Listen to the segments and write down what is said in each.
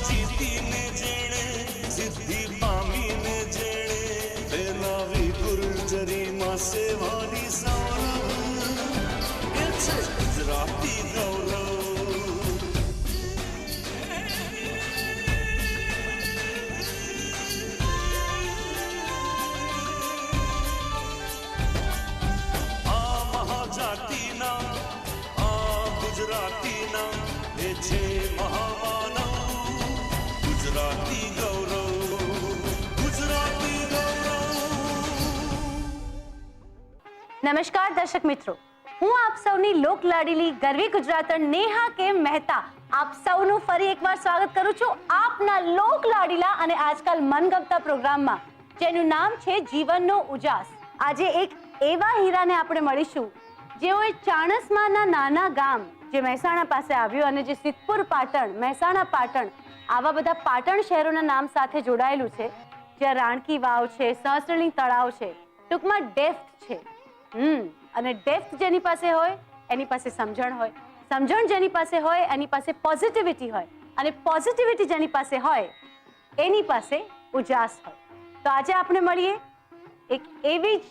જીતીને જેણે સિદ્ધિ પામીને જેણે બેનાવી ગુર્જરીમાં સેવાની સૌરભ એ છે ગુજરાતી ગૌરવ. આ મહાજાતિના આ ગુજરાતીના એ છે મહામાનવ ગુજરાતી ગૌરવ, ગુજરાતી ગૌરવ. નમસ્કાર દર્શક મિત્રો, હું આપ સૌની લોકલાડીલી ગરવી ગુજરાતણ નેહા કે મહેતા આપ સૌનું ફરી એકવાર સ્વાગત કરું છું આપના લોકલાડીલા અને આજકાલ મનગમતા પ્રોગ્રામમાં, જેનું નામ છે જીવનનો ઉજાસ. આજે એક એવા હીરાને આપણે મળીશું જેઓએ ચાણસ્માના નાના ગામ જે મહેસાણા પાસે આવ્યું અને જે સિદ્ધપુર પાટણ, મહેસાણા પાટણ આવા બધા પાટણ શહેરોના નામ સાથે જોડાયેલું છે, જ્યાં રાણકી વાવ છે, સહસ્ત્રલિંગ તળાવ છે, ટૂંકમાં ડેપ્થ છે. અને ડેપ્થ જેની પાસે હોય એની પાસે સમજણ હોય, સમજણ જેની પાસે હોય એની પાસે પોઝિટિવિટી હોય, અને પોઝિટિવિટી જેની પાસે હોય એની પાસે ઉજાસ હોય. તો આજે આપણે મળીએ એક એવી જ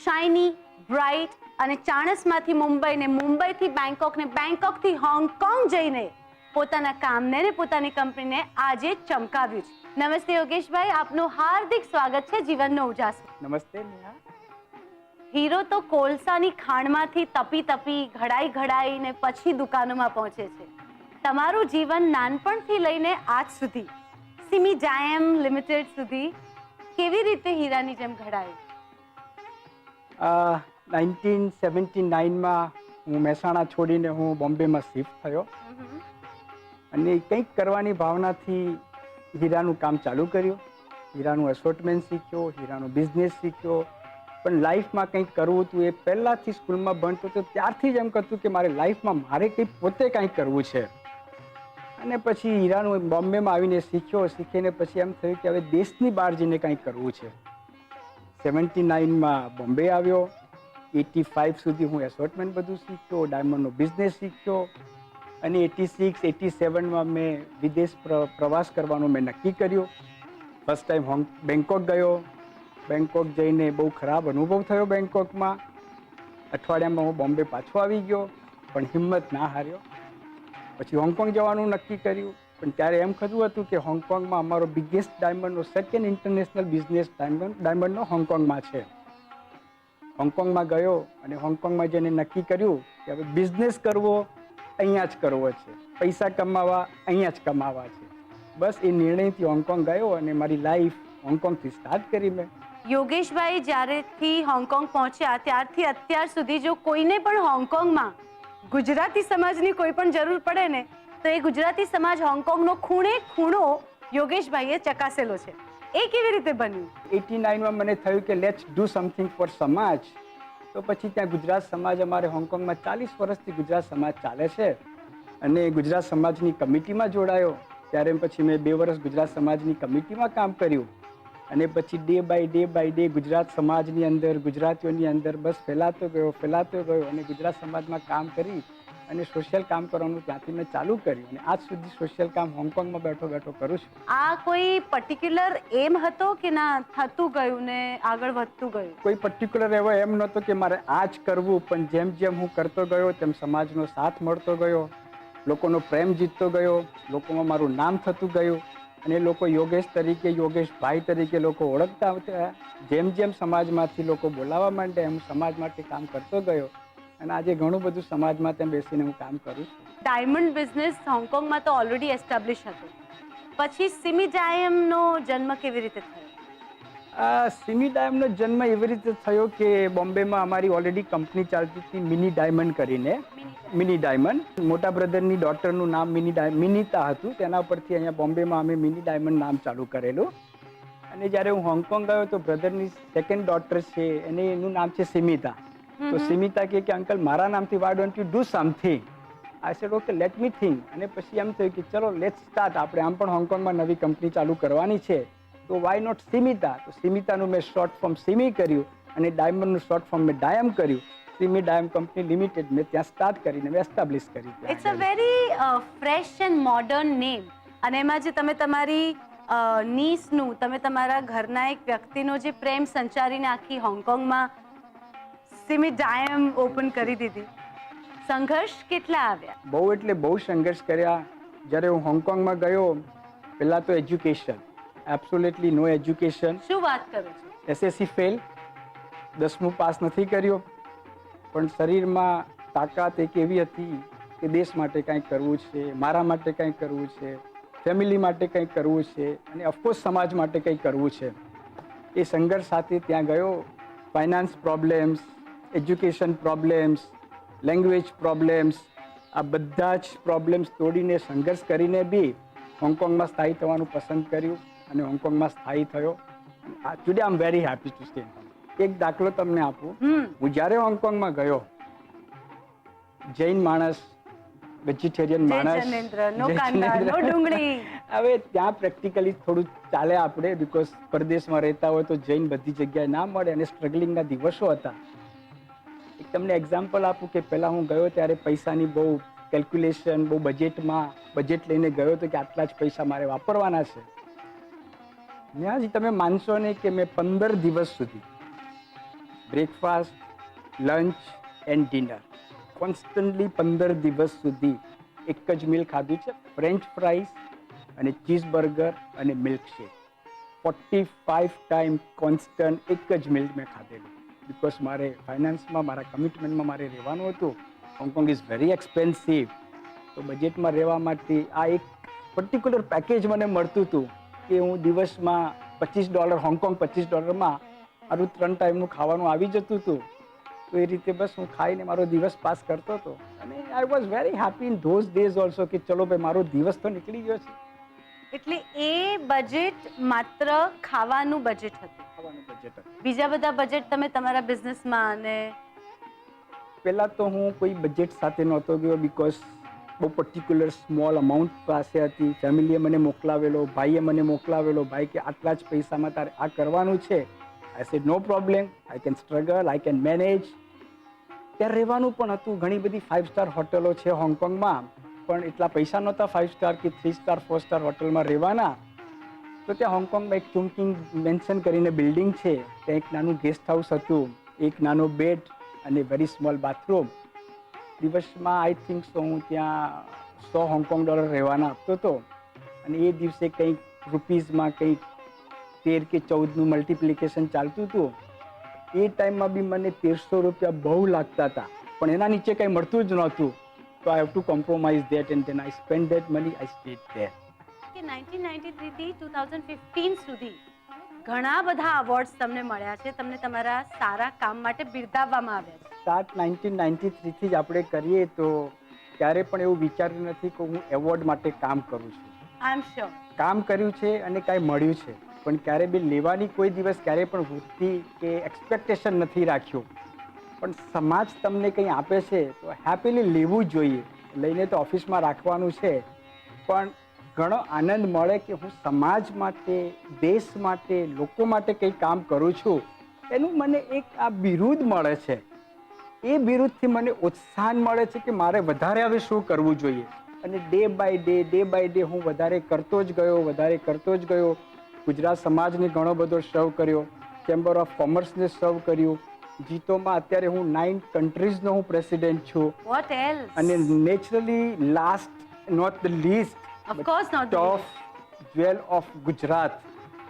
શાઇની, બ્રાઇટ અને ચાણસમાંથી મુંબઈ ને મુંબઈથી બેંકોક ને બેંકોકથી હોંગકોંગ જઈને પોતાના કામને ને પોતાની કંપનીને આજે ચમકાવ્યું છે. નમસ્તે યોગેશભાઈ, આપનું હાર્દિક સ્વાગત છે જીવનનો ઉજાસ. નમસ્તે નેહા. હીરો તો કોલસાની ખાણમાંથી તપી તપી ઘડાઈ ને પછી દુકાનોમાં પહોંચે છે. તમારું જીવન નાનપણથી લઈને આજ સુધી સિમી ડાયમ લિમિટેડ સુધી કેવી રીતે હીરાની જેમ ઘડાયું? 1979માં હું મહેસાણા છોડીને હું બોમ્બેમાં શિફ્ટ થયો અને કંઈક કરવાની ભાવનાથી હીરાનું કામ ચાલુ કર્યું. હીરાનું એસોર્ટમેન્ટ શીખ્યો, હીરાનો બિઝનેસ શીખ્યો. પણ લાઈફમાં કંઈક કરવું હતું એ પહેલાંથી સ્કૂલમાં ભણતો હતો ત્યારથી જ એમ કરતું કે મારે લાઈફમાં મારે કંઈક પોતે કંઈક કરવું છે. અને પછી હીરાનું બોમ્બેમાં આવીને શીખીને પછી એમ થયું કે હવે દેશની બહાર જઈને કંઈક કરવું છે. 79માં બોમ્બે આવ્યો. 85 સુધી હું એસોર્ટમેન્ટ બધું શીખ્યો, ડાયમંડનો બિઝનેસ શીખ્યો અને 86-87માં મેં વિદેશ પ્રવાસ કરવાનું મેં નક્કી કર્યું. ફર્સ્ટ ટાઈમ બેંકોક ગયો. બેંકોક જઈને બહુ ખરાબ અનુભવ થયો. બેંકોકમાં અઠવાડિયામાં હું બોમ્બે પાછો આવી ગયો, પણ હિંમત ના હાર્યો. પછી હોંગકોંગ જવાનું નક્કી કર્યું, પણ ત્યારે એમ થતું હતું કે હોંગકોંગમાં અમારો બિગેસ્ટ ડાયમંડનો સેકન્ડ ઇન્ટરનેશનલ બિઝનેસ ડાયમંડનો હોંગકોંગમાં છે. હોંગકોંગમાં ગયો અને હોંગકોંગમાં જઈને નક્કી કર્યું કે હવે બિઝનેસ કરવો અહીંયા જ કરવો છે, પૈસા કમાવા અહીંયા જ કમાવા છે. બસ એ નિર્ણયથી હોંગકોંગ ગયો અને મારી લાઈફ હોંગકોંગથી સ્ટાર્ટ કરી મેં. યોગેશભાઈ જ્યારેથી હોંગકોંગ પહોંચ્યા ત્યારથી અત્યાર સુધી જો કોઈને પણ હોંગકોંગમાં ગુજરાતી સમાજની કોઈ પણ જરૂર પડે ને તો એ ગુજરાતી સમાજ હોંગકોંગનો ખૂણે ખૂણો યોગેશભાઈએ ચકાસેલો છે. એ કેવી રીતે બન્યું? 89માં મને થયું કે લેટ્સ ડુ સમથિંગ ફોર સમાજ. તો પછી ત્યાં ગુજરાત સમાજ, અમારે હોંગકોંગમાં 40 વર્ષથી ગુજરાત સમાજ ચાલે છે અને ગુજરાત સમાજની કમિટીમાં જોડાયો. ત્યારે પછી મેં 2 વર્ષ ગુજરાત સમાજની કમિટીમાં કામ કર્યું અને પછી ડે બાય ડે ગુજરાત સમાજની અંદર, ગુજરાતીઓની અંદર બસ ફેલાતો ગયો અને ગુજરાત સમાજમાં કામ કરી અને સોશિયલ કામ કરવાનું ત્યાંથી મેં ચાલુ કર્યું અને આજ સુધી સોશિયલ કામ હોંગકોંગમાં બેઠો કરું છું. આ કોઈ પર્ટિક્યુલર એમ હતો કે ના થતું ગયું ને આગળ વધતું ગયું? કોઈ પર્ટિક્યુલર એવો એમ નહોતો કે મારે આ જ કરવું, પણ જેમ જેમ હું કરતો ગયો તેમ સમાજનો સાથ મળતો ગયો, લોકોનો પ્રેમ જીતતો ગયો, લોકોમાં મારું નામ થતું ગયું અને લોકો યોગેશ તરીકે, યોગેશભાઈ તરીકે લોકો ઓળખતા હતા. જેમ જેમ સમાજમાંથી લોકો બોલાવવા માંડે એમ સમાજ માટે કામ કરતો ગયો અને આજે ઘણું બધું સમાજમાં ત્યાં બેસીને હું કામ કરું છું. ડાયમંડ બિઝનેસ હોંગકોંગમાં તો ઓલરેડી એસ્ટાબ્લિશ હતો, પછી સિમી ડાયમનો જન્મ કેવી રીતે થયો? સિમી ડાયમનો જન્મ એવી રીતે થયો કે બોમ્બેમાં અમારી ઓલરેડી કંપની ચાલતી હતી મિની ડાયમંડ કરીને. મિની ડાયમંડ, મોટા બ્રધરની ડોટરનું નામ મિનીતા હતું, તેના પરથી અહીંયા બોમ્બેમાં અમે મિની ડાયમંડ નામ ચાલુ કરેલું. અને જ્યારે હું હોંગકોંગ ગયો તો બ્રધરની સેકન્ડ ડોટર છે એનું નામ છે સિમિતા. તો સિમિતા કે અંકલ મારા નામથી why don't you do something? I said okay let me think. અને પછી એમ થયું કે ચલો લેટ્સ સ્ટાર્ટ, આપણે આમ પણ હોંગકોંગમાં નવી કંપની ચાલુ કરવાની છે તો વાય નોટ સિમિતા. તો સિમિતાનું મેં શોર્ટ ફોર્મ સિમી કર્યું અને ડાયમંડનું શોર્ટ ફોર્મ મેં ડાયમ કર્યું. સિમી ડાયમ કંપની લિમિટેડ મેં ત્યાં સ્ટાર્ટ કરીને મેં એસ્ટાબ્લિશ કરી. It's a very fresh and modern name. અને એમાં જે તમે તમારી નીસનું, તમે તમારા ઘરના એક વ્યક્તિનો જે પ્રેમ સંચારીને આખી હોંગકોંગમાં સિમિટ ડાયમ ઓપન કરી દીધી, સંઘર્ષ કેટલા આવ્યા? બહુ એટલે બહુ સંઘર્ષ કર્યા. જ્યારે હું હોંગકોંગમાં ગયો, પહેલાં તો એજ્યુકેશન, એબ્સોલ્યુટલી નો એજ્યુકેશન. શું વાત કરો છો? SSC ફેલ, 10મું પાસ નથી કર્યો, પણ શરીરમાં તાકાત એક એવી હતી કે દેશ માટે કંઈક કરવું છે, મારા માટે કંઈક કરવું છે, ફેમિલી માટે કંઈક કરવું છે, અને ઓફકોર્સ સમાજ માટે કંઈક કરવું છે. એ સંઘર્ષ સાથે ત્યાં ગયો. Finance problems, education problems, language problems, આ બધા જ પ્રોબ્લેમ્સ તોડીને સંઘર્ષ કરીને બી હોંગકોંગમાં સ્થાયી થવાનું પસંદ કર્યું અને હોંગકોંગમાં સ્થાયી થયો. Today I am very happy to stay. એક દાખલો તમને આપું. હું જ્યારે હોંગકોંગમાં ગયો, જૈન માણસ, વેજીટેરિયન માણસ, હવે ત્યાં પ્રેક્ટિકલી થોડું ચાલે આપણે, બીકોઝ પરદેશમાં રહેતા હોય તો જૈન બધી જગ્યાએ ના મળે અને સ્ટ્રગલિંગના દિવસો હતા. એક તમને એક્ઝામ્પલ આપું કે પહેલાં હું ગયો ત્યારે પૈસાની બહુ કેલ્ક્યુલેશન, બહુ બજેટ લઈને ગયો તો કે આટલા જ પૈસા મારે વાપરવાના છે. ત્યાં જ તમે માનશો નહીં કે મેં 15 દિવસ સુધી breakfast, lunch and dinner constantly 15 દિવસ સુધી એક જ મિલ ખાધું છે. ફ્રેન્ચ ફ્રાઈઝ અને ચીઝ બર્ગર અને મિલ્કશેક 45 ટાઈમ કોન્સ્ટન્ટ એક જ મિલ મેં ખાધેલું. બિકોઝ મારે ફાઇનાન્સમાં, મારા કમિટમેન્ટમાં મારે રહેવાનું હતું. હોંગકોંગ ઇઝ વેરી એક્સપેન્સિવ, તો બજેટમાં રહેવા માટે આ એક પર્ટિક્યુલર પેકેજ મને મળતું હતું કે હું દિવસમાં $25, હોંગકોંગ $25 મારું 3 ટાઈમનું ખાવાનું આવી જતું હતું. તો એ રીતે બસ હું ખાઈને મારો દિવસ પાસ કરતો હતો અને I was very happy in those days also કે ચલો ભાઈ મારો દિવસ તો નીકળી ગયો છે. એટલે એ બજેટ માત્ર ખાવાનું બજેટ હતું? ખાવાનું બજેટ હતું. બીજા બધા બજેટ તમે તમારા બિઝનેસમાં? અને પહેલાં તો હું કોઈ બજેટ સાથે નહોતો ગયો, બીકોઝ બહુ પર્ટિક્યુલર સ્મોલ અમાઉન્ટ પાસે હતી. ફેમિલીએ મને મોકલાવેલો, ભાઈએ મને મોકલાવેલો, ભાઈ કે આટલા જ પૈસામાં તારે આ કરવાનું છે. I said no problem, I can struggle, I can manage. ત્યાં રહેવાનું પણ હતું. ઘણી બધી 5 સ્ટાર હોટલો છે હોંગકોંગમાં, પણ એટલા પૈસા નહોતા 5 સ્ટાર કે 3 સ્ટાર 4 સ્ટાર હોટલમાં રહેવાના. તો ત્યાં હોંગકોંગમાં એક ચુંકિંગ મેન્શન કરીને બિલ્ડિંગ છે, ત્યાં એક નાનું ગેસ્ટ હાઉસ હતું, એક નાનો બેડ અને વેરી સ્મોલ બાથરૂમ. દિવસમાં આઈ થિંક સો હું ત્યાં $100 રહેવાના આપતો હતો. અને એ દિવસે કંઈક રૂપીઝમાં કંઈક 13 કે 14નું મલ્ટિપ્લિકેશન ચાલતું હતું. એ ટાઈમમાં બી મને $1300 બહુ લાગતા હતા, પણ એના નીચે કંઈ મળતું જ નહોતું. તો I have to compromise that and then I spend that money, I stayed there. કે 1993 થી 2015 સુધી ઘણા બધા અવોર્ડ્સ તમને મળ્યા છે, તમને તમારા સારા કામ માટે બિરદાવવામાં આવ્યા છે. સ્ટાર્ટ 1993 થી જ આપણે કરીએ તો ક્યારે પણ એવું વિચાર્યું નથી કે હું એવોર્ડ માટે કામ કરું છું. આઈ એમ શ્યોર કામ કર્યું છે અને કાંઈ મળ્યું છે, પણ ક્યારે બી લેવાની કોઈ દિવસ ક્યારે પણ વૃત્તિ કે એક્સપેક્ટેશન નથી રાખ્યું. પણ સમાજ તમને કંઈ આપે છે તો હેપીલી લેવું જ જોઈએ. લઈને તો ઓફિસમાં રાખવાનું છે, પણ ઘણો આનંદ મળે કે હું સમાજ માટે, દેશ માટે, લોકો માટે કંઈ કામ કરું છું, એનું મને એક આ બિરુદ મળે છે. એ બિરુદથી મને ઉત્સાહ મળે છે કે મારે વધારે હવે શું કરવું જોઈએ. અને ડે બાય ડે હું વધારે કરતો જ ગયો. ગુજરાત સમાજને ઘણો બધો સર્વ કર્યો, ચેમ્બર ઓફ કોમર્સને સર્વ કર્યું. જીતોમાં અત્યારે હું 9 કન્ટ્રીઝનો હું પ્રેસિડેન્ટ છું. What else? અને naturally last not the least, of course not top jewel of Gujarat,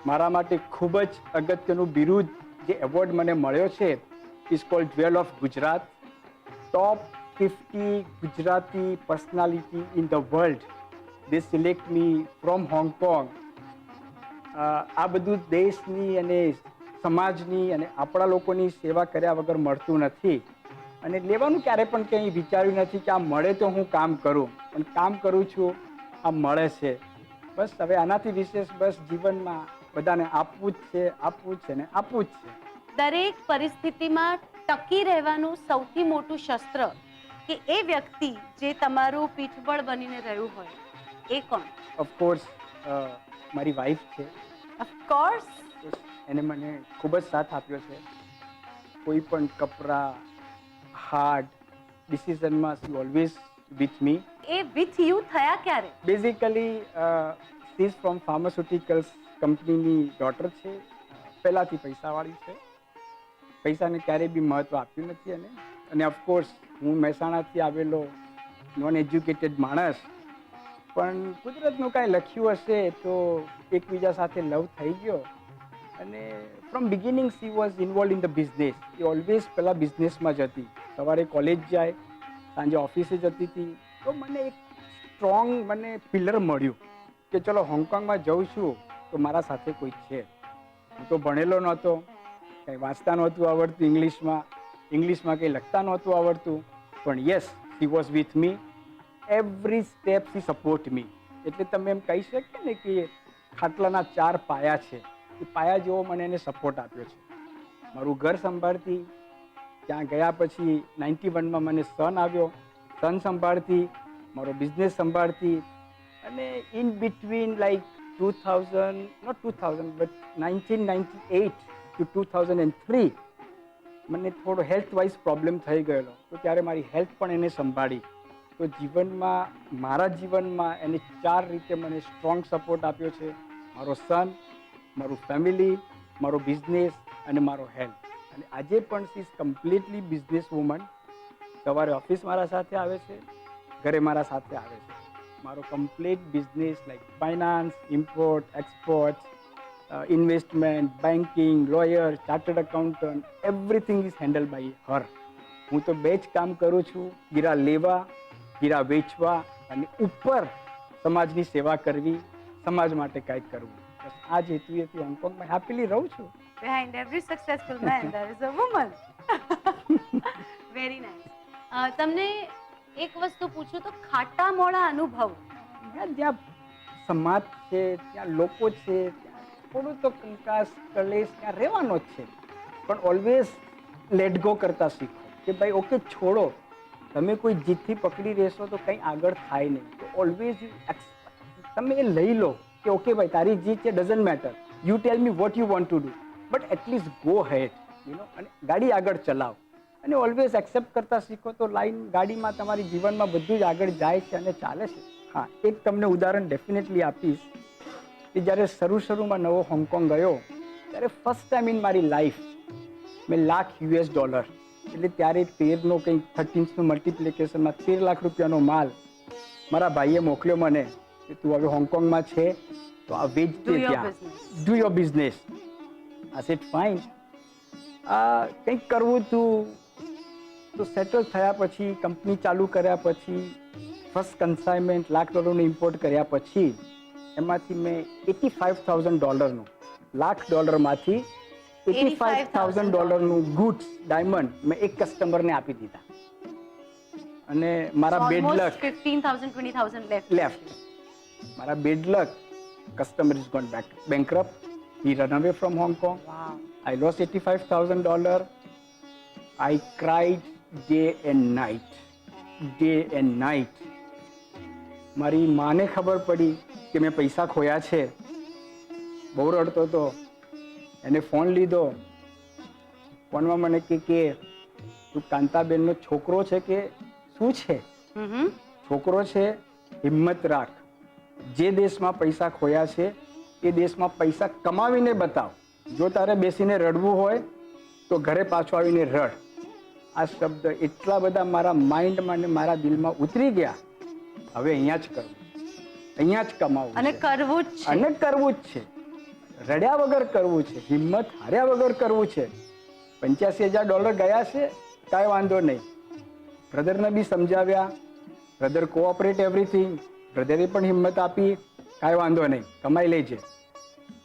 મારા માટે ખૂબ જ અગત્યનું બિરુદ જે એવોર્ડ મને મળ્યો છે is called jewel of Gujarat. Top 50 Gujarati personality in the world, they select me from Hong Kong. આ બધું દેશની અને સમાજની અને આપણા લોકોની સેવા કર્યા વગર મળતું નથી. અને લેવાનું ક્યારે પણ કંઈ વિચાર્યું નથી કે આ મળે તો હું કામ કરું, પણ કામ કરું છું, આ મળે છે. બસ હવે આનાથી વિશેષ બસ જીવનમાં બધાને આપવું જ છે ને આપવું જ છે. દરેક પરિસ્થિતિમાં ટકી રહેવાનું સૌથી મોટું શસ્ત્ર કે એ વ્યક્તિ જે તમારું પીઠબળ બનીને રહ્યું હોય, એ કોણ? ઓફકોર્સ મારી વાઈફ છે. ઓફકોર્સ એને મને ખૂબ જ સાથ આપ્યો છે. કોઈ પણ કપરા હાર્ડ ડિસિઝનમાં શી ઓલવેઝ with me. એ વિથ યુ થયા ક્યારે? Basically, she is from pharmaceuticals કંપનીની ડોટર છે. પહેલાંથી પૈસાવાળી છે. પૈસાને ક્યારેય બી મહત્ત્વ આપ્યું નથી અને ઓફકોર્સ હું મહેસાણાથી આવેલો નોન એજ્યુકેટેડ માણસ, પણ કુદરતનું કાંઈ લખ્યું હશે તો એકબીજા સાથે લવ થઈ ગયો. અને from beginning she was involve in the business. A always પહેલાં બિઝનેસમાં જ હતી. સવારે કોલેજ જાય, સાંજે ઓફિસે જતી હતી. તો મને એક સ્ટ્રોંગ પિલર મળ્યું કે ચલો હોંગકોંગમાં જઉં છું તો મારા સાથે કોઈ છે. હું તો ભણેલો નહોતો, કંઈ વાંચતા નહોતું આવડતું ઇંગ્લિશમાં કંઈ લખતા નહોતું આવડતું, પણ yes, she was with me every step. She support me. એટલે તમે એમ કહી શકીએ ને કે ખાટલાના 4 પાયા છે. એ પાયા જેવો મને એને સપોર્ટ આપ્યો છે. મારું ઘર સંભાળતી, ત્યાં ગયા પછી 91માં મને સન આવ્યો, સન સંભાળતી, મારો બિઝનેસ સંભાળતી, અને ઇન બિટવીન લાઈક 1998 to 2003 મને થોડો હેલ્થ વાઇઝ પ્રોબ્લેમ થઈ ગયેલો. તો ત્યારે મારી હેલ્થ પણ એને સંભાળી. તો મારા જીવનમાં એને 4 રીતે મને સ્ટ્રોંગ સપોર્ટ આપ્યો છે. મારો સન, મારું ફેમિલી, મારો બિઝનેસ અને મારો હેલ્થ. અને આજે પણ she is completely business woman. સવારે ઓફિસ મારા સાથે આવે છે, ઘરે મારા સાથે આવે છે. મારો complete business like finance, import, export, investment, banking, lawyer, chartered accountant, everything is handle by her. હું તો 2 જ કામ કરું છું, ગીરા લેવા, ગીરા વેચવા અને ઉપર સમાજની સેવા કરવી, સમાજ માટે કંઈક કરવું. બસ આ જ હેતુએથી હોંગકોંગમાં હેપીલી રહું છું. Behind every successful man there is a woman. Very nice. તમને એક વસ્તુ પૂછું તો ખાટા મોળા અનુભવ જ્યાં સમાજ છે, ત્યાં લોકો છે, ત્યાં થોડું તો કંકાસ કલેશ ત્યાં રહેવાનો જ છે, પણ ઓલવેઝ લેટ ગો કરતા શીખો કે ભાઈ ઓકે છોડો. તમે કોઈ જીતથી પકડી રહેશો તો કંઈ આગળ થાય નહીં. તો ઓલવેઝ તમે એ લઈ લો કે ઓકે ભાઈ તારી જીત છે, doesn't matter, you tell me what you want to do, but at least go ahead, અને ગાડી આગળ ચલાવો. અને ઓલવેઝ એક્સેપ્ટ કરતા શીખો તો ગાડીમાં તમારી જીવનમાં બધું જ આગળ જાય છે અને ચાલે છે. હા, એક તમને ઉદાહરણ ડેફિનેટલી આપીશ કે જ્યારે શરૂમાં નવો હોંગકોંગ ગયો ત્યારે ફર્સ્ટ ટાઈમ ઇન મારી લાઈફ મેં $1,00,000 એટલે ત્યારે 13નો કંઈક 13નું મલ્ટિપ્લિકેશનમાં 13 લાખ રૂપિયાનો માલ મારા ભાઈએ મોકલ્યો મને કે તું હવે હોંગકોંગમાં છે તો આ વેચજે, ત્યાં ડુ યોર બિઝનેસ. આ સેટ ફાઇન. કંઈક કરવું હતું તો સેટલ થયા પછી, કંપની ચાલુ કર્યા પછી, ફર્સ્ટ કન્સાઇનમેન્ટ $1,00,000 ઇમ્પોર્ટ કર્યા પછી એમાંથી મેં $85,000 $1,00,000માંથી $85,000 ગુડ્સ ડાયમંડ મેં એક કસ્ટમરને આપી દીધા. અને મારા બેડ લક 15,000-20,000 લેફ્ટ. મારા bad luck, customer is gone bankrupt. He ran away from Hong Kong. Wow. I lost $85,000. I cried day and night. મારી માને ખબર પડી કે મેં પૈસા ખોયા છે, બહુ રડતો હતો. એને ફોન લીધો. ફોનમાં મને કે તું કાંતાબેનનો છોકરો છે કે શું છે? છોકરો છે, હિંમત રાખ. જે દેશમાં પૈસા ખોયા છે એ દેશમાં પૈસા કમાવીને બતાવ. જો તારે બેસીને રડવું હોય તો ઘરે પાછો આવીને રડ. આ શબ્દ એટલા બધા મારા માઇન્ડમાં અને મારા દિલમાં ઉતરી ગયા. હવે અહીંયા જ કરવું, અહીંયા જ કમાવું અને કરવું જ છે. રડ્યા વગર કરવું છે, હિંમત હાર્યા વગર કરવું છે. $85,000 ગયા છે, કાંઈ વાંધો નહીં. બ્રધરને બી સમજાવ્યા, બ્રધર કોઓપરેટ એવરીથિંગ. બ્રધરે પણ હિંમત આપી, કાંઈ વાંધો નહીં, કમાઈ લેજે.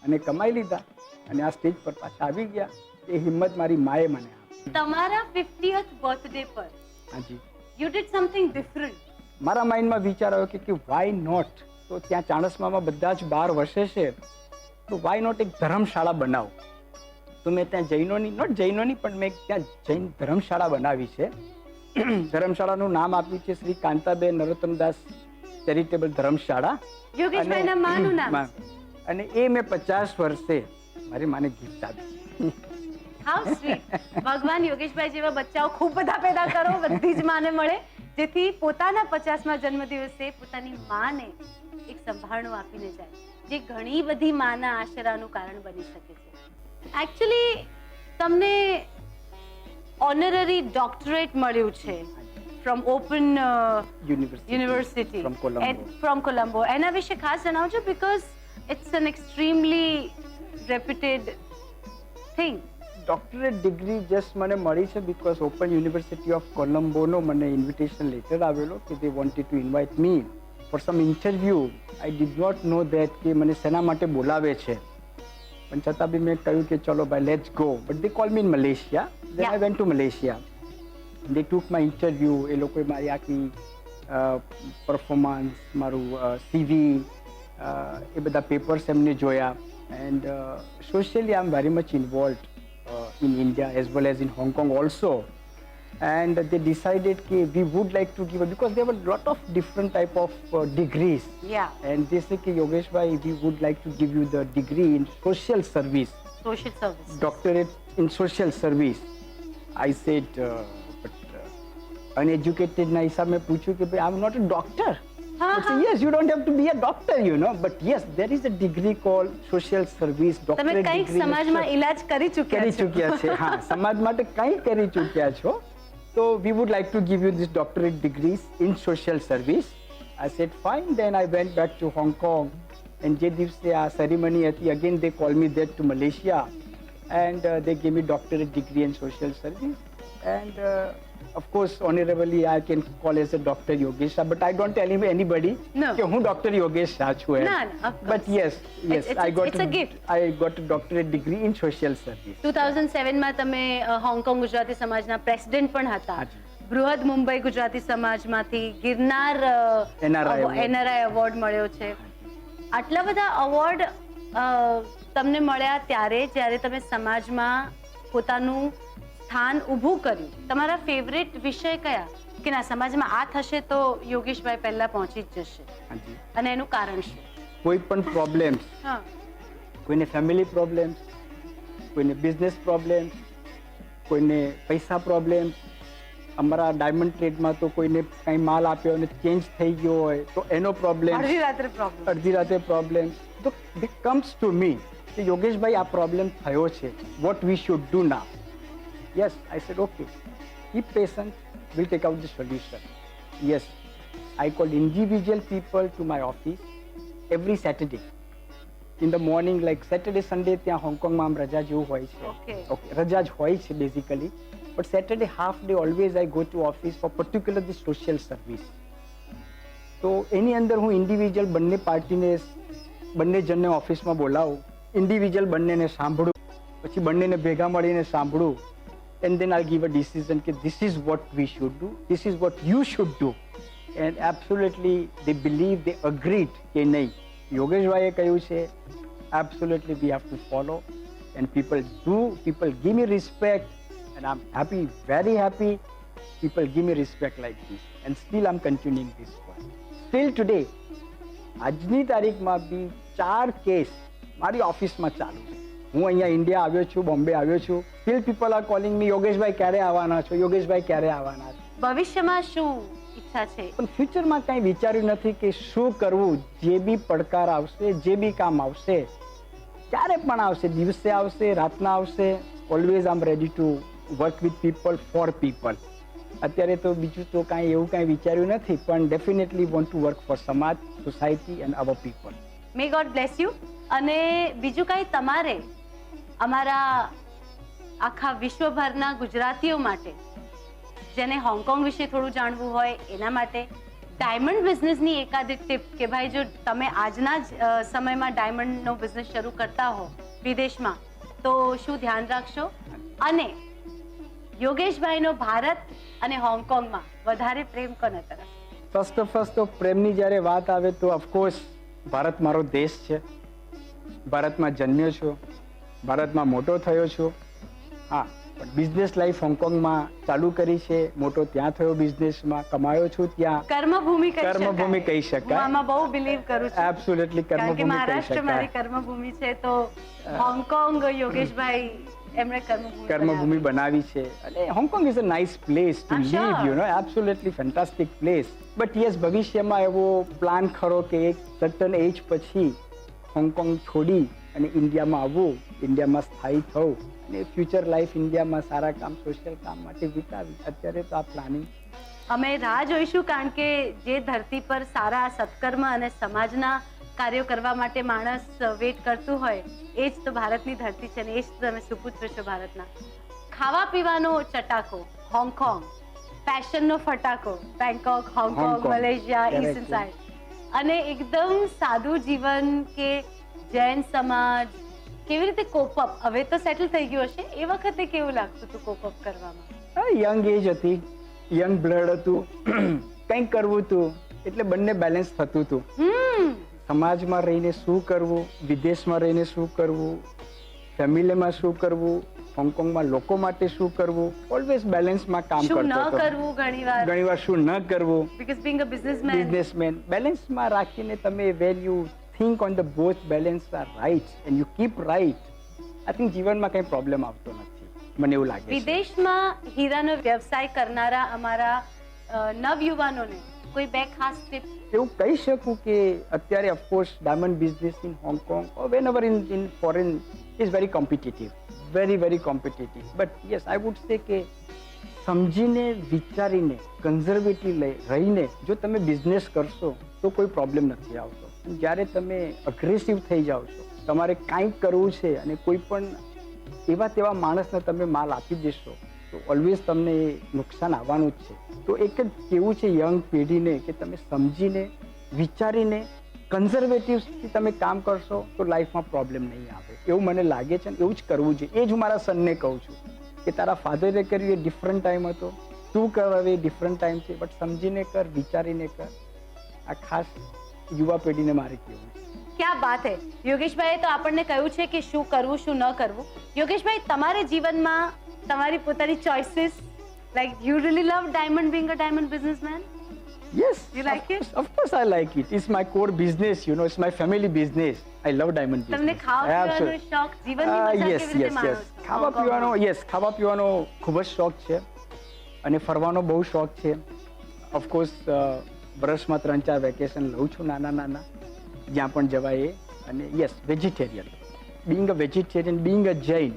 અને કમાઈ લીધા અને આ સ્ટેજ પર પાછા આવી ગયા. એ હિંમત મારી માએ મને આપી. તમારા 50th બર્થડે પર હાજી, યુ ડીડ સમથિંગ ડિફરન્ટ. મારા માઇન્ડમાં વિચાર આવ્યો કે વાય નોટ. તો ત્યાં ચાણસ્મામાં બધા જ 12 વર્ષે છે, તો વાય નોટ એક ધર્મશાળા બનાવું. તો મેં ત્યાં જૈનોની પણ મેં ત્યાં જૈન ધર્મશાળા બનાવી છે. ધર્મશાળાનું નામ આપ્યું છે શ્રી કાંતાબેન નરોત્તમદાસ ચેરિટેબલ ધર્મશાળા. યોગેશભાઈના માનું નામ. અને એ મેં 50 વર્ષે મારી માને ગિફ્ટ આપી. How sweet. ભગવાન યોગેશભાઈ જેવા બચ્ચાઓ ખૂબ બધા પેદા કરો, બધી જ માને મળે. જેથી પોતાના 50મા જન્મદિવસે પોતાની માને એક સંભાળણું આપીને જાય, જે ઘણી બધી માના આશરાનું કારણ બની શકે છે. એકચ્યુઅલી તમને ઓનરરી ડોક્ટરેટ મળ્યું છે from open university from Colombo. એના વિશે ખાસ જણાવજો, because it's an extremely reputed thing. Doctorate degree just મને મળી છે બીકોઝ ઓપન યુનિવર્સિટી ઓફ કોલંબોનો મને ઇન્વિટેશન લેટર આવેલો કે they wanted to invite me for some interview. I did not know that કે મને શેના માટે બોલાવે છે, પણ છતાં બી મેં કહ્યું કે ચલો ભાઈ let's go. But they call me in Malaysia. Then I went to Malaysia. They took my interview. એ લોકોએ મારી આખી પરફોર્મન્સ, મારું CV, એ બધા પેપર્સ એમને જોયા. And socially I am very much involved in India as well as in Hong Kong also. And they decided that we would like to give, because there were a lot of different type of degrees. Yeah. And they said, Yogesh bhai, we would like to give you the degree in social service. Social service. Doctorate in social service. I said, but uneducated na hisab mein puchu ki bhai, I'm not a doctor. I said, yes, you don't have to be a doctor, you know, but yes, there is a degree called social service, તમે doctorate કંઈક degree. સમાજમાં ઇલાજ કરી ચૂક્યા કરી છો. ચૂક્યા છે. હા, સમાજ માટે કંઈ કરી ચૂક્યા છો. So we would like to give you this doctorate degrees in social service. I said fine. Then I went back to Hong Kong, and જે દિવસે આ સેરેમની હતી, again they called me there to Malaysia, and they gave me doctorate degree in social service. And of course, honorably, I can call as a Dr. Yogesh Shah, but I don't tell anybody No. કે હું Dr. Yogesh Shah છું. No, no, of course. But yes, It's a gift. I got a doctorate degree in social service. 2007માં તમે Hong Kong Gujarati સમાજના president પણ હતા. હાજી. બૃહદ મુંબઈ ગુજરાતી સમાજમાંથી Girnar NRI award. NRI award મળ્યો છે. આટલા બધા અવોર્ડ તમને મળ્યા ત્યારે જ્યારે તમે સમાજમાં પોતાનું સ્થાન ઊભું કર્યું. તમારા ફેવરેટ વિષય કયા કે ના સમાજમાં આ થશે તો યોગેશભાઈ પહેલા પહોંચી જ જશે, હાજી. અને એનું કારણ શું? કોઈ પણ પ્રોબ્લેમ્સ, હા, કોઈને ફેમિલી પ્રોબ્લેમ્સ, કોઈને બિઝનેસ પ્રોબ્લેમ્સ, કોઈને પૈસા પ્રોબ્લેમ્સ. અમારા ડાયમંડ ટ્રેડમાં તો કોઈને કંઈ માલ આપ્યો અને ચેન્જ થઈ ગયો હોય તો એનો પ્રોબ્લેમ, અડધી રાત્રે પ્રોબ્લેમ. અડધી રાતે પ્રોબ્લેમ. તો દે કમ્સ ટુ મી કે યોગેશભાઈ આ પ્રોબ્લેમ થયો છે, what we should do now. Yes, I said, okay, keep patient, we'll take out the solution. Yes, I called individual people to my office every Saturday. In the morning, like Saturday, Sunday, ત્યાં હોંગકોંગમાં આમ રજા જેવું હોય છે. Okay. રજા જ હોય છે basically. But Saturday half day always I go to office for particularly social service. તો એની અંદર હું ઇન્ડિવિજ્યુઅલ બંને પાર્ટીને, બંને જણને ઓફિસમાં બોલાવું, ઇન્ડિવિજ્યુઅલ બંનેને સાંભળું, પછી બંનેને ભેગા મળીને સાંભળું. And then I'll give a decision that this is what we should do, this is what you should do. And absolutely they believe, they agreed કે નહીં, યોગેશભાઈએ કહ્યું છે, absolutely we have to follow. And people do, people give me respect, and I'm happy, very happy. People give me respect like this, and still I'm continuing this one. Still today, આજની તારીખમાં બી 4 case મારી ઓફિસમાં ચાલુ છે. હું અહીંયા India આવ્યો છું, બોમ્બે આવ્યો છું. સ્ટીલ પીપલ આર કોલિંગ મી, યોગેશભાઈ ક્યારે આવવાના છો, યોગેશભાઈ ક્યારે આવવાના છો. ભવિષ્યમાં શું ઈચ્છા છે? પણ ફ્યુચરમાં કાંઈ વિચાર્યું નથી કે શું કરવું. જે બી પડકાર આવશે, જે બી કામ આવશે, ક્યારે પણ આવશે, દિવસે આવશે, રાતના આવશે, always I am ready to work with people, for people. અત્યારે તો બીજું તો કાંઈ એવું કાંઈ વિચાર્યું નથી, પણ definitely want to work for સમાજ, society and our people. May God bless you. અને બીજું કાંઈ તમારે અમારા આખા વિશ્વભરના ગુજરાતીઓ માટે, જેને હોંગકોંગ વિશે થોડું જાણવું હોય એના માટે, ડાયમંડ બિઝનેસની એકાધિક ટિપ કે ભાઈ જો તમે આજના જ સમયમાં ડાયમંડનો બિઝનેસ શરૂ કરતા હો વિદેશમાં તો શું ધ્યાન રાખશો? અને યોગેશભાઈનો ભારત અને હોંગકોંગમાં વધારે પ્રેમ કોના તરફ? ફર્સ્ટ ઓફ ફર્સ્ટ તો પ્રેમની જ્યારે વાત આવે તો ઓફકોર્સ ભારત મારો દેશ છે. ભારતમાં જન્મ્યો છું, ભારતમાં મોટો થયો છું. હા, પણ બિઝનેસ લાઈફ હોંગકોંગમાં ચાલુ કરી છે. મોટો ત્યાં થયો બિઝનેસમાં, કમાયો છું ત્યાં. કર્મભૂમિ કહી શકાય. કર્મભૂમિ કહી શકાય. હું આમાં બહુ બિલીવ કરું છું. એબ્સોલ્યુટલી કારણ કે કર્મભૂમિ કહી મહારાષ્ટ્ર મારી શકાય. કર્મભૂમિ છે, તો હોંગકોંગ યોગેશભાઈ એમણે કર્મભૂમિ બનાવી છે અને Hong Kong is a nice place to I'm sure. Live absolutely fantastic place but yes ભવિષ્યમાં એવો પ્લાન ખરો કે એક સર્ટન એજ પછી હોંગકોંગ છોડી અને ઇન્ડિયામાં આવવું, ઇન્ડિયામાં સ્થાયી થવું અને ફ્યુચર લાઈફ ઇન્ડિયામાં સારા કામ, સોશિયલ કામ માટે વિતાવી. અત્યારે તો આ પ્લાનિંગ અમે રાહ જોઈશું, કારણ કે જે ધરતી પર સારા સત્કર્મ અને સમાજના કાર્યો કરવા માટે માણસ વેટ કરતું હોય એ જ તો ભારતની ધરતી છે ને એ જ તો તમે સુપુત્ર છો ભારતના. ખાવા પીવાનો ચટાકો હોંગકોંગ, ફેશનનો ફટાકો Bangkok, Hong Kong, Hong Kong. Malaysia, Correct. Eastern side, અને એકદમ સાદું જીવન કે જૈન સમાજ કેવી રીતે કોપઅપ, હવે તો સેટલ થઈ ગયું હશે, એ વખતે કેવું લાગતું હતું કોપઅપ કરવામાં? યંગ એજ હતી, યંગ બ્લડ હતું, કંઈક કરવું હતું એટલે બંને બેલેન્સ થતું હતું. સમાજમાં રહીને શું કરવું, વિદેશમાં રહીને શું કરવું, ફેમિલીમાં શું કરવું, હોંગકોંગમાં લોકો માટે શું કરવું, ઓલવેઝ બેલેન્સમાં કામ શું ન કરતો હતો. કરવું ઘણીવાર શું ન કરવું, because being a businessman. Businessman બેલેન્સમાં રાખીને તમે when you think on the both balance are right and you keep right, I think જીવનમાં કંઈ પ્રોબ્લેમ આવતો નથી, મને એવું લાગે છે. વિદેશમાં હીરાનો વ્યવસાય કરનારા અમારા નવયુવાનોને કોઈ બે ખાસ ટિપ્સ? એવું કહી શકું કે અત્યારે of course diamond business in Hong Kong or whenever in foreign is very competitive, very competitive. But yes I would say કે સમજીને, વિચારીને, કન્ઝર્વેટિવ રહીને જો તમે બિઝનેસ કરશો તો કોઈ પ્રોબ્લેમ નથી આવતો. જ્યારે તમે અગ્રેસિવ થઈ જાઓ છો, તમારે કાંઈક કરવું છે અને કોઈ પણ એવા તેવા માણસને તમે માલ આપી દેશો તો ઓલવેઝ તમને નુકસાન આવવાનું જ છે. તો એક જ કેવું છે યંગ પેઢીને કે તમે સમજીને, વિચારીને, કન્ઝર્વેટિવથી તમે કામ કરશો તો લાઈફમાં પ્રોબ્લેમ નહીં આવે, એવું મને લાગે છે અને એવું જ કરવું જોઈએ. એ જ હું મારા સનને કહું છું કે તારા ફાધરે કર્યું એ ડિફરન્ટ ટાઈમ હતો, તું કર હવે ડિફરન્ટ ટાઈમ છે, બટ સમજીને કર, વિચારીને કર. આ ખાસ યુવા પેઢીને મારે કહેવું છે. ક્યાં બાત હે. યોગેશભાઈએ તો આપણને કહ્યું છે કે શું કરવું, શું ન કરવું. યોગેશભાઈ, તમારે જીવનમાં તમારી પોતાની choices, like you really love diamond, being a diamond businessman? Yes, You like it? Of course I like it. It's my core business, it's my family business. I love diamond business. તમને ખાવા પીવાનો Absolutely. શોખ, જીવનની મજા Yes, કેવી રીતે yes, માણો yes. છો? ખાવા પીવાનો ખૂબ જ શોખ છે અને ફરવાનો બહુ શોખ છે. ઓફકોર્સ વર્ષમાં 3-4 વેકેશન લઉં છું નાના, જ્યાં પણ જવાય એ. અને yes, vegetarian. Being a vegetarian, being a Jain,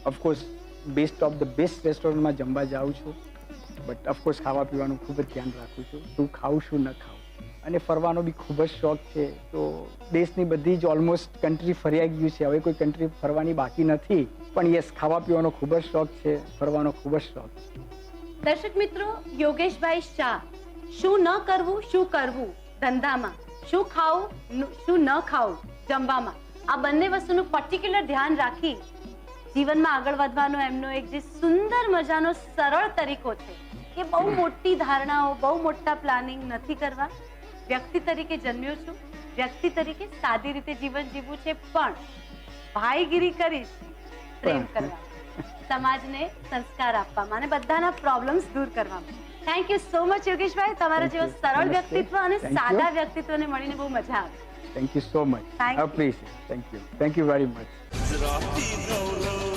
of course best of the best રેસ્ટોરન્ટમાં જમવા જાઉં છું. બટ ઓફકોર્સ ખાવા પીવાનું ખૂબ જ ધ્યાન રાખું છું, શું ખાવું શું ન ખાવું. અને ફરવાનો બી ખૂબ જ શોખ છે. તો દેશની બધી જ ઓલમોસ્ટ કન્ટ્રી ફર્યા ગયું છે, હવે કોઈ કન્ટ્રી ફરવાની બાકી નથી. પણ યસ, ખાવા પીવાનો ખૂબ જ શોખ છે, ફરવાનો ખૂબ જ શોખ છે. દર્શક મિત્રો, યોગેશભાઈ શાહ, શું ન કરવું, શું કરવું ધંધામાં, શું ખાવું, શું ન ખાવું જમવામાં, આ બંને વસ્તુનું પર્ટિક્યુલર ધ્યાન રાખી જીવનમાં આગળ વધવાનો એમનો એક જે સુંદર મજાનો સરળ તરીકો છે કે બહુ મોટી ધારણાઓ, બહુ મોટા પ્લાનિંગ નથી કરવા. વ્યક્તિ તરીકે જન્મ્યો છું, વ્યક્તિ તરીકે સાદી રીતે જીવન જીવવું છે, પણ ભાઈગીરી કરીશ, પ્રેમ કરવા, સમાજને સંસ્કાર આપવામાં અને બધાના પ્રોબ્લેમ્સ દૂર કરવામાં. થેન્ક યુ સો મચ યોગેશભાઈ. તમારા જેવા સરળ વ્યક્તિત્વ અને સાદા વ્યક્તિત્વને મળીને બહુ મજા આવે. Thank you so much. Thank you. Appreciate. Thank you very much. Gujarati Gaurav